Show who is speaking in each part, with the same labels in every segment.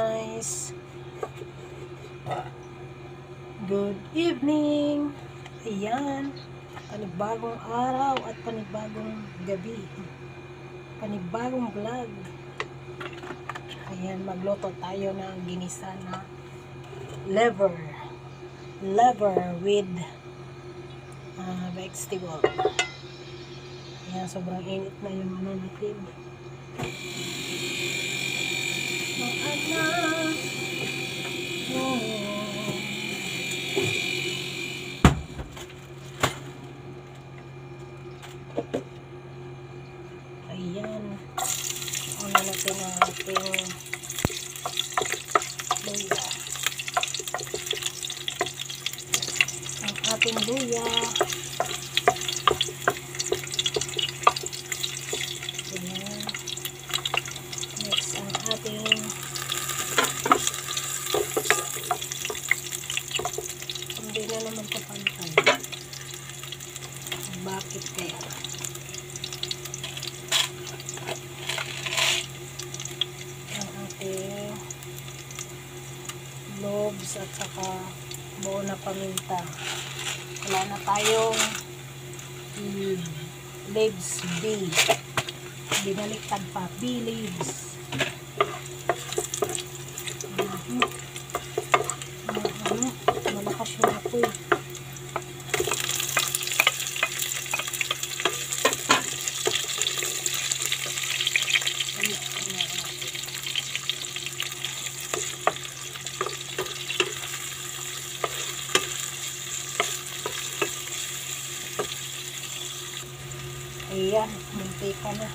Speaker 1: guys! Good evening! Ayan, panibagong araw at panibagong gabi. Panibagong vlog. Ayan, magluto tayo ng ginisa na liver. Liver with vegetable. Ayan, sobrang init na yung ano natin. Ayan, una natin ang ating luya. Ang ating luya. Ayan. Next ang ating hindi na naman kapantay. Bakit kaya? Ang ating loaves at saka buo na paminta. Wala na tayong leaves B. Binaliktad pa. B leaves. Malakas yung apoy. Ayan, muntika na.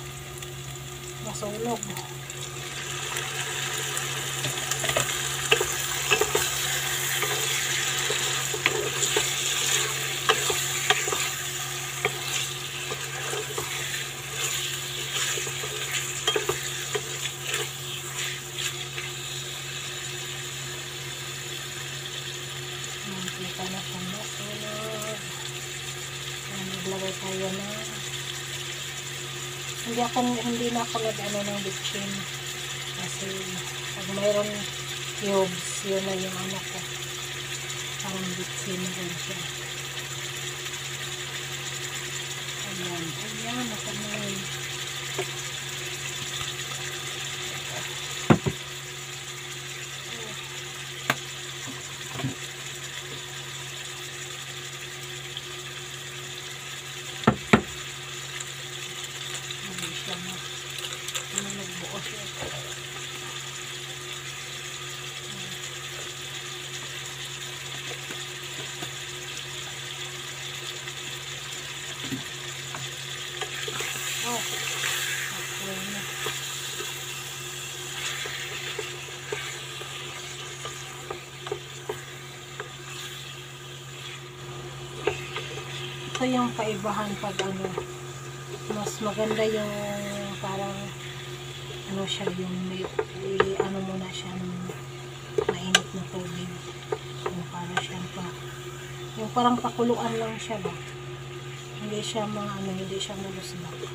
Speaker 1: Masunog. Muntika na sa masunog. Naglagay tayo na hindi na ako nag-ano ng bitchin kasi pag mayroon cubes, yun na yung ano ko, parang bitchin na rin siya. Ayan, ako na yun. Nagbuo siya. Oh, okay na. Ito yung kaibahan pag ano, mas maganda yung parang ano siya, yung ano muna siya ng mainit na tubig, yung parang siya yung parang pakuluan lang siya ba, hindi siya hindi siya malusbak,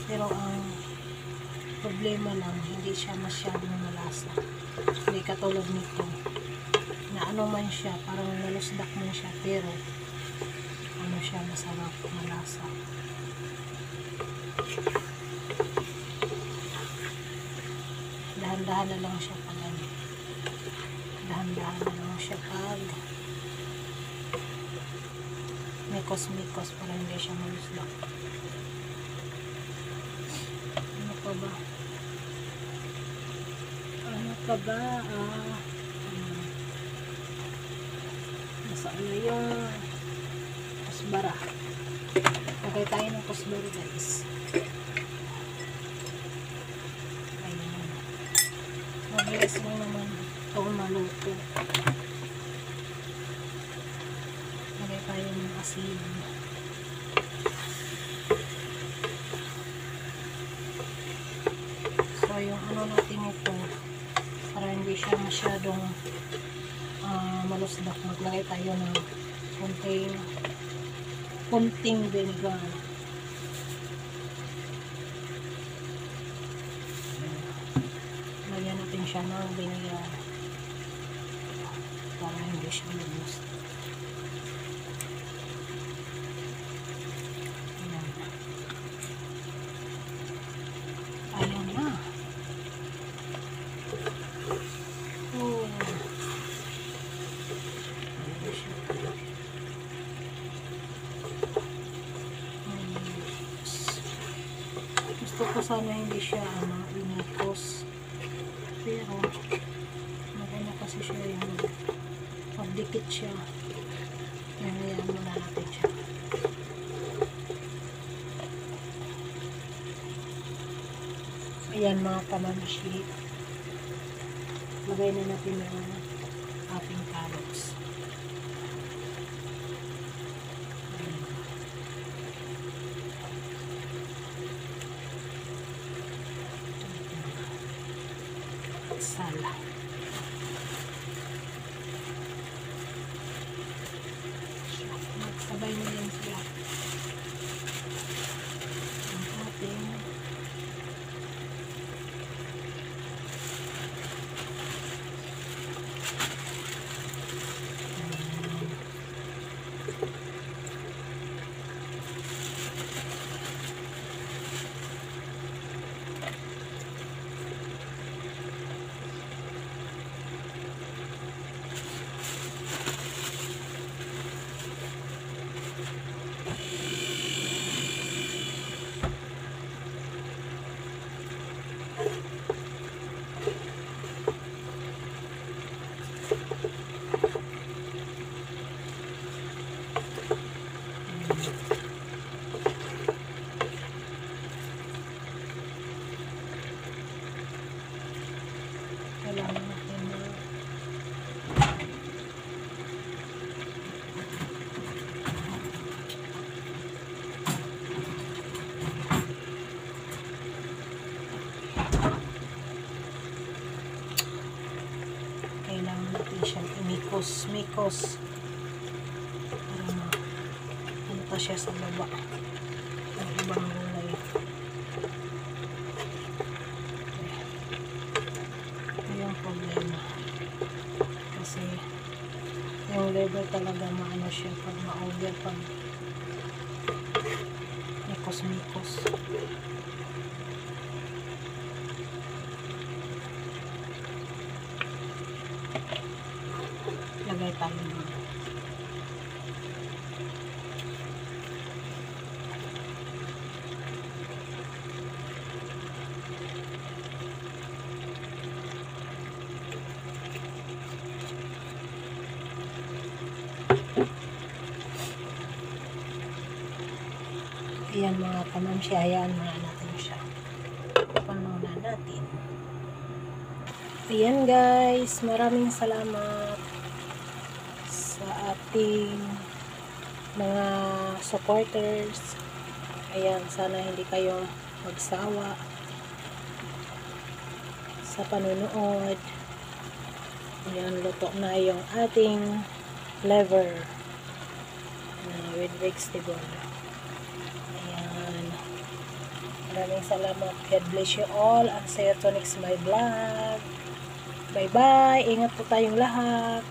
Speaker 1: pero ang problema lang, hindi siya masyadong malasa, hindi katulad nito na ano man siya, parang malusbak man siya, pero ano siya, masarap, malasa. Dahan-dahan na lang siya pag ano. Dahan-dahan na lang siya pag mikos-mikos para hindi siya malusbak. Ano pa ba? Nasaan na yung kusbara? Lagay tayo ng kusbara, guys. Mabilis lang naman ito maluto. Lagay tayo ng asin. So yung ano natin ito, para hindi siya masyadong malusdak, maglagay tayo ng konting vinegar. siya ng vinegar para hindi siya lubos. Ayan na. Oh. Gusto ko sana hindi siya inikos, pero maganda kasi siya yung pagdikit siya. Nangyayaan muna natin siya. Ayan mga kamamshi, lagay na natin yung ating carrots. Sala. Magsabay na yan sila. Ang ating kailangan natin na siyang imikos para mapunta siya sa baba ng ibang gulay. Ito yung problema kasi yung level talaga maano siya pag ma-over, pag mikos-mikos. Lagay tayo dito. Ayan mga kamamshi, hayaan muna natin siya. Panunan natin. Ayan guys, maraming salamat sa ating mga supporters. Ayan, sana hindi kayo magsawa sa panunood. Ayan, luto na yung ating liver with vegetable. Ayan, maraming salamat. God bless you all, and see you to next my vlog. Bye bye, ingat po tayong lahat.